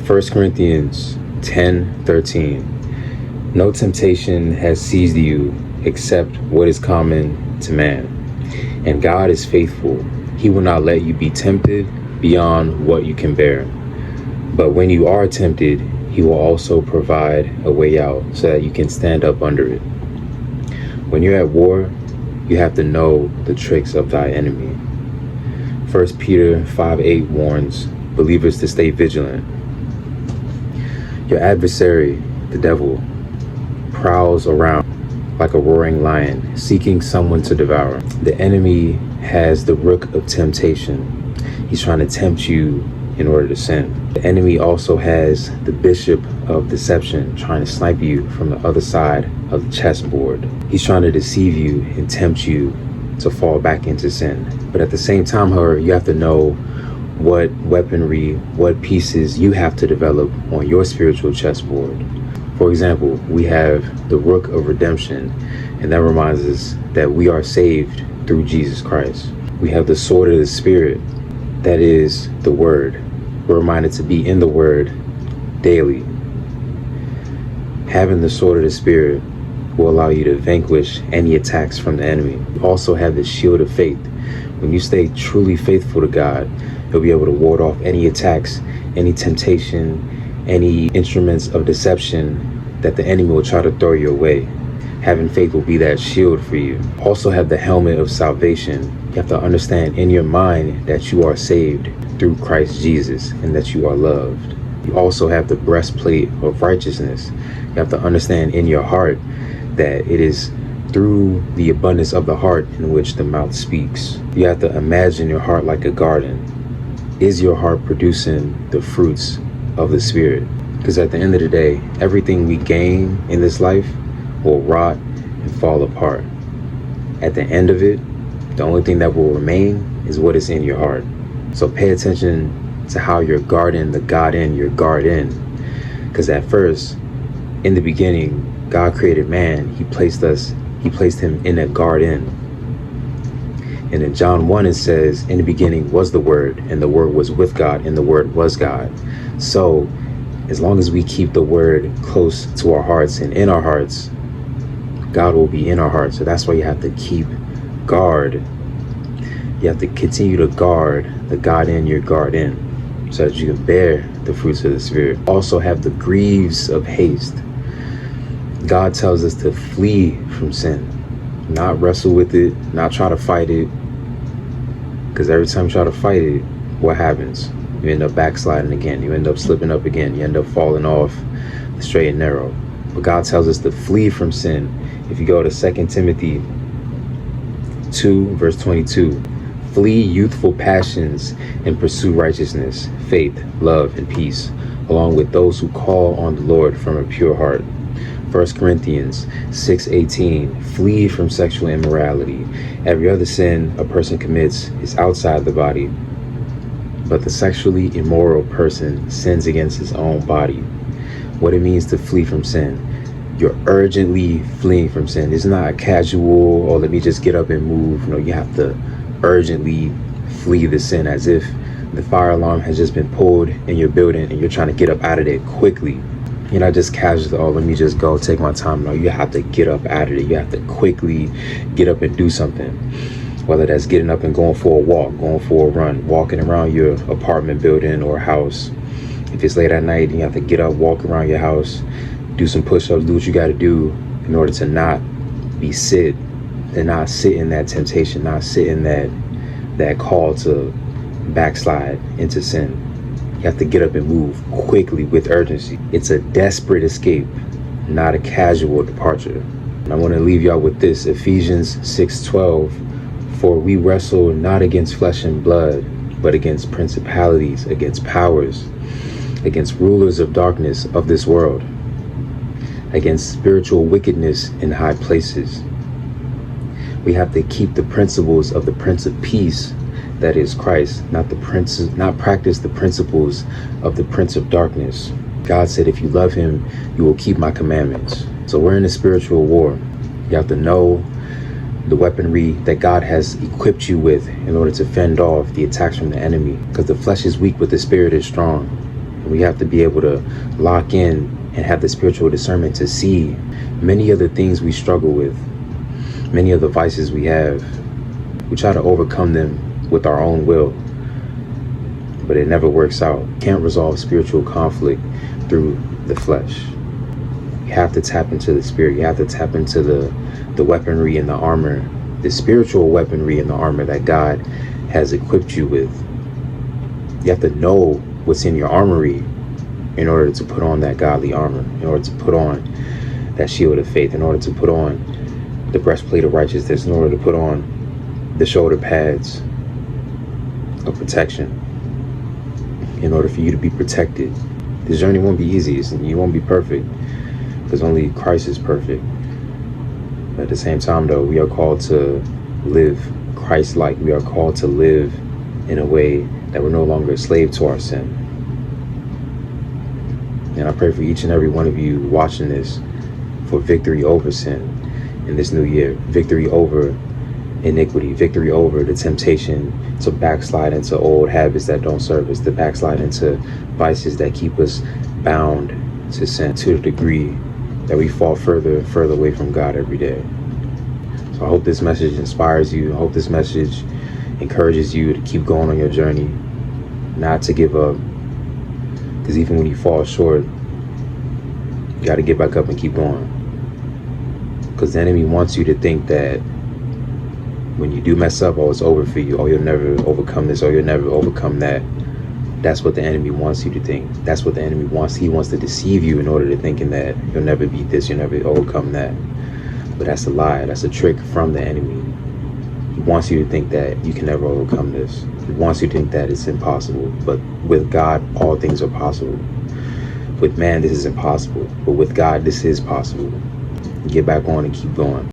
1 Corinthians 10:13. No temptation has seized you except what is common to man. And God is faithful. He will not let you be tempted beyond what you can bear. But when you are tempted, he will also provide a way out so that you can stand up under it. When you're at war, you have to know the tricks of thy enemy. 1 Peter 5:8 warns believers to stay vigilant. Your adversary, the devil, prowls around like a roaring lion, seeking someone to devour. The enemy has the rook of temptation. He's trying to tempt you in order to sin. The enemy also has the bishop of deception, trying to snipe you from the other side of the chessboard. He's trying to deceive you and tempt you to fall back into sin. But at the same time, however, you have to know what weaponry, what pieces you have to develop on your spiritual chessboard. For example, we have the rook of redemption, and that reminds us that we are saved through Jesus Christ. We have the sword of the Spirit, that is the Word. We're reminded to be in the Word daily. Having the sword of the Spirit will allow you to vanquish any attacks from the enemy. You also have the shield of faith. When you stay truly faithful to God, you'll be able to ward off any attacks, any temptation, any instruments of deception that the enemy will try to throw your way. Having faith will be that shield for you. Also have the helmet of salvation. You have to understand in your mind that you are saved through Christ Jesus and that you are loved. You also have the breastplate of righteousness. You have to understand in your heart that it is through the abundance of the heart in which the mouth speaks. You have to imagine your heart like a garden. Is your heart producing the fruits of the Spirit? Because at the end of the day, everything we gain in this life will rot and fall apart. At the end of it, the only thing that will remain is what is in your heart. So pay attention to how you're guarding the God in your garden. Because at first, in the beginning, God created man. He placed him in a garden. And in John 1, it says, in the beginning was the Word, and the Word was with God, and the Word was God. So as long as we keep the Word close to our hearts and in our hearts, God will be in our hearts. So that's why you have to keep guard. You have to continue to guard the God in your garden so that you can bear the fruits of the Spirit. Also have the greaves of haste. God tells us to flee from sin, not wrestle with it, not try to fight it. Because every time you try to fight it, what happens? You end up backsliding again. You end up slipping up again. You end up falling off the straight and narrow. But God tells us to flee from sin. If you go to 2 Timothy 2, verse 22, flee youthful passions and pursue righteousness, faith, love, and peace, along with those who call on the Lord from a pure heart. 1 Corinthians 6:18, flee from sexual immorality. Every other sin a person commits is outside the body, but the sexually immoral person sins against his own body. What it means to flee from sin. You're urgently fleeing from sin. It's not a casual, or let me just get up and move. No, you have to urgently flee the sin, as if the fire alarm has just been pulled in your building and you're trying to get up out of there quickly. You're not just casual, oh, let me just go take my time. No, you have to get up out of it. You have to quickly get up and do something. Whether that's getting up and going for a walk, going for a run, walking around your apartment building or house. If it's late at night, you have to get up, walk around your house, do some push-ups, do what you got to do in order to not sit in that temptation, not sit in that call to backslide into sin. You have to get up and move quickly with urgency. It's a desperate escape, not a casual departure. And I want to leave y'all with this, Ephesians 6:12, for we wrestle not against flesh and blood, but against principalities, against powers, against rulers of darkness of this world, against spiritual wickedness in high places. We have to keep the principles of the Prince of Peace, that is Christ, not practice the principles of the Prince of Darkness. God said, if you love him, you will keep my commandments. So we're in a spiritual war. You have to know the weaponry that God has equipped you with in order to fend off the attacks from the enemy. Because the flesh is weak, but the spirit is strong. We have to be able to lock in and have the spiritual discernment to see many of the things we struggle with, many of the vices we have. We try to overcome them with our own will, but it never works out. Can't resolve spiritual conflict through the flesh. You have to tap into the spirit. You have to tap into the weaponry and the armor, the spiritual weaponry and the armor that God has equipped you with. You have to know what's in your armory in order to put on that godly armor, in order to put on that shield of faith, in order to put on the breastplate of righteousness, in order to put on the shoulder pads of protection, in order for you to be protected. This journey won't be easy, and you won't be perfect, because only Christ is perfect. But at the same time, though, we are called to live Christ-like. We are called to live in a way that we're no longer a slave to our sin. And I pray for each and every one of you watching this for victory over sin in this new year, victory over iniquity, victory over the temptation to backslide into old habits that don't serve us, to backslide into vices that keep us bound to sin to the degree that we fall further and further away from God every day. So I hope this message inspires you. I hope this message encourages you to keep going on your journey, not to give up, because even when you fall short, you got to get back up and keep going, because the enemy wants you to think that when you do mess up, oh, it's over for you, oh, you'll never overcome this, or you'll never overcome that. That's what the enemy wants you to think. That's what the enemy wants. He wants to deceive you in order to thinking that you'll never beat this, you'll never overcome that. But that's a lie. That's a trick from the enemy. He wants you to think that you can never overcome this. He wants you to think that it's impossible. But with God, all things are possible. With man, this is impossible. But with God, this is possible. Get back on and keep going.